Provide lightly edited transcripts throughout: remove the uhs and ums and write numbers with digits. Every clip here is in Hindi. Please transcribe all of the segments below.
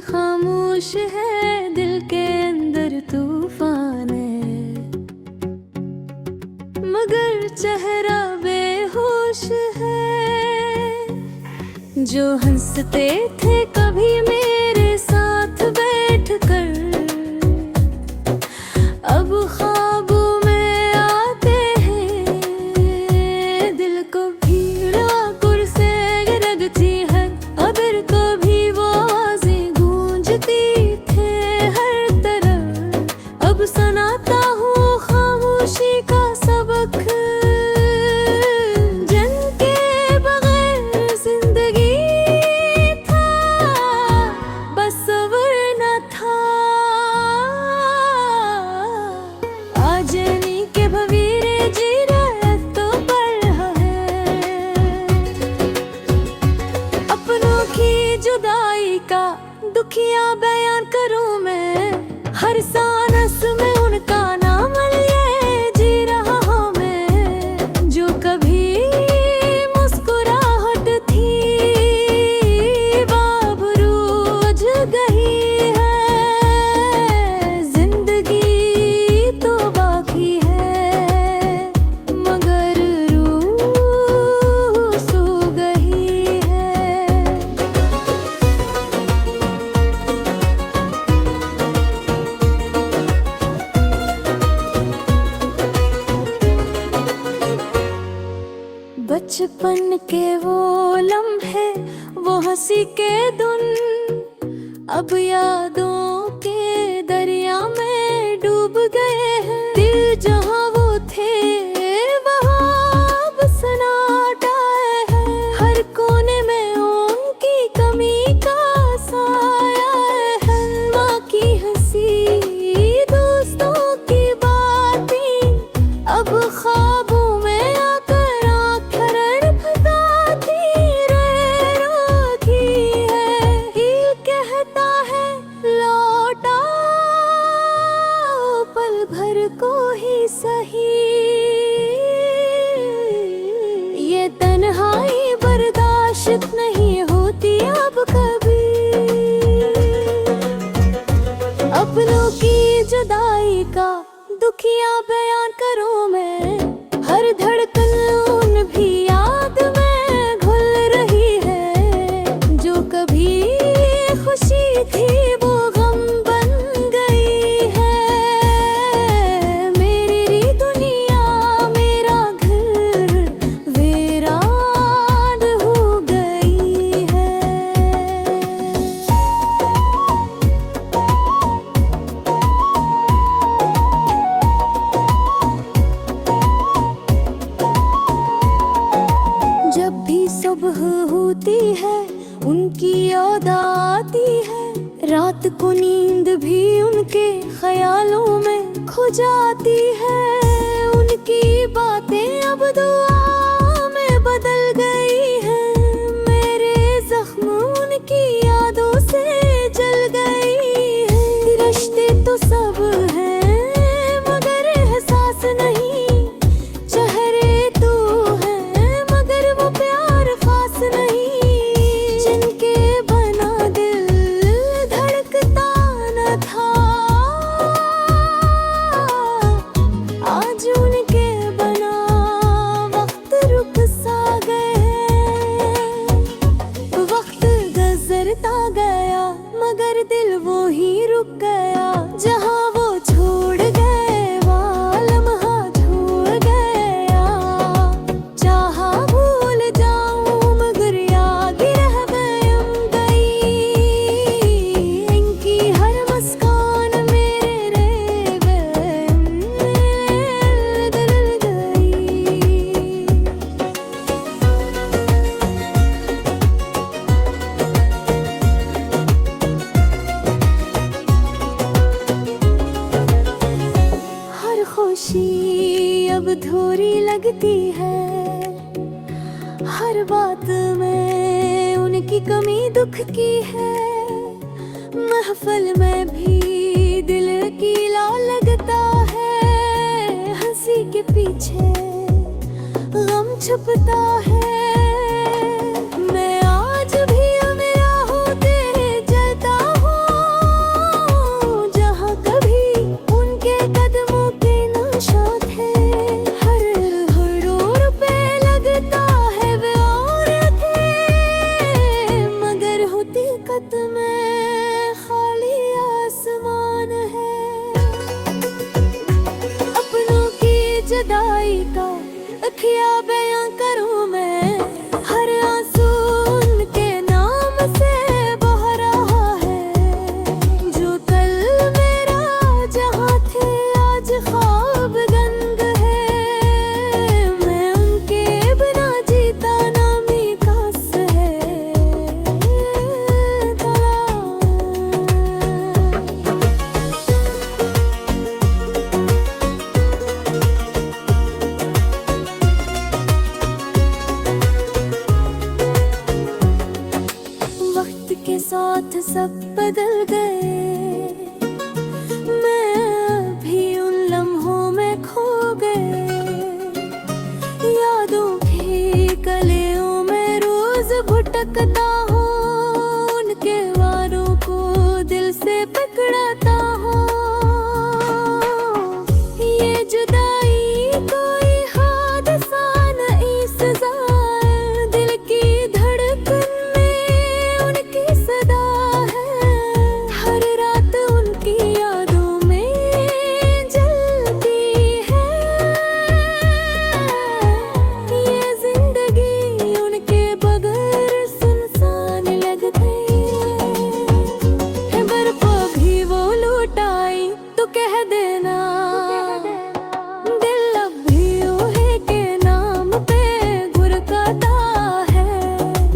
खामोश है, दिल के अंदर तूफान है, मगर चेहरा बेहोश है। जो हंसते थे कभी मेरे साथ बैठकर, अब ख्वाबों में आते हैं। दिल को भीड़ आकुर से रगती है, अबर को भी वो आवाज़ें गूंजती थे हर तरफ। अब सुनाता हूँ खामोशी का सबक, जन के बगैर जिंदगी था, बस सब्र न था। आज नहीं के भवीरे जी रहे तो पल है, अपनों की जुदाई का दुखिया बयान करूं मैं। हर सांस में उनका नाम लिए जी रहा हूं मैं। जो कभी मुस्कुराहट थी अब रूठ गई है। जिंदगी तो बाकी है, मगर रूह सो गई है। बचपन के वो लम्हे, वो हंसी के धुन, अब यादों के दरिया में डूब गए हैं। दिल जहाँ वो थे वहाँ अब सन्नाटा है। हर कोने में उनकी कमी का साया है। माँ की हंसी, दोस्तों की बातें, अब ख्वाबों में आकर आँखें फसाती रोती है। दिल कहता है लौटा पल भर को ही सही। ये तन्हाई बर्दाश्त नहीं होती अब कभी। अपनों की जुदाई का दुखिया बयान करूं मैं। हर धड़कन उन भी याद में घुल रही है। जो कभी खुशी थी वो गम बन गई है। मेरी दुनिया मेरा घर वीरान हो गई है। जब भी सुबह होती है उनकी याद आती है। रात को नींद भी उनके ख्यालों में खो जाती है। उनकी बातें अब दुआ में बदल गई हैं। मेरे जख्म उनकी यादों से जल गई हैं। रिश्ते तो सब हैं मगर एहसास नहीं। चेहरे तो हैं मगर वो प्यार खास नहीं। जिनके बना दिल धड़कता न था, आज उनके बना वक्त रुक सा गए। वक्त गुजरता गया मगर दिल वो ही रुक गया। जहाँ वो छोड़ गए वहाँ लम्हा छोड़ गया। चाहा भूल जाऊं मगर याद रह गई। इनकी हर मुस्कान मेरे दिल गई। हर खुशी अब अधूरी लगती है। हर बात में उनकी कमी दुख की है। महफिल में भी दिल कीला लगता है। हंसी के पीछे गम छुपता है। मैं आज भी मेरा हो तेरे जलता हूँ। सब बदल गए, मैं भी उन लम्हों में खो गए। यादों की कलियों में रोज भटकता हूँ, उनके वारों को दिल से पकड़ाता हूँ। ये जुदाई कोई हादसा नहीं, सजा है, दिल की धड़कन में उनकी सदा है। हर रात उनकी यादों में जलती है, ये जिंदगी उनके बगैर सुनसान लग गई है। बर्फा भी वो लौट आई तो कह देना, दिल अब भी ओहे के नाम पे गुरकाता है।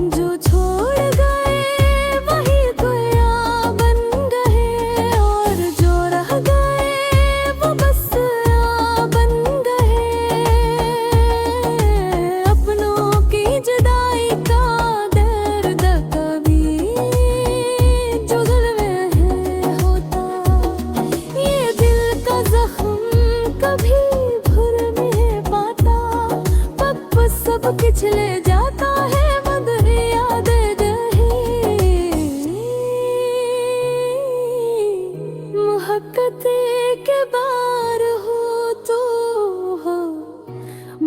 जो छोड़ गए वही कोया बन गए, और जो रह गए वो बस बन गए। अपनों की जुदाई का दर्द कभी जो दिल में है होता, ये दिल का जख्म कभी भर नहीं पाता। पग सब कुछ ले जाता है, मगर याद रही मोहब्बत के बार हो तो हो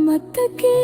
मत के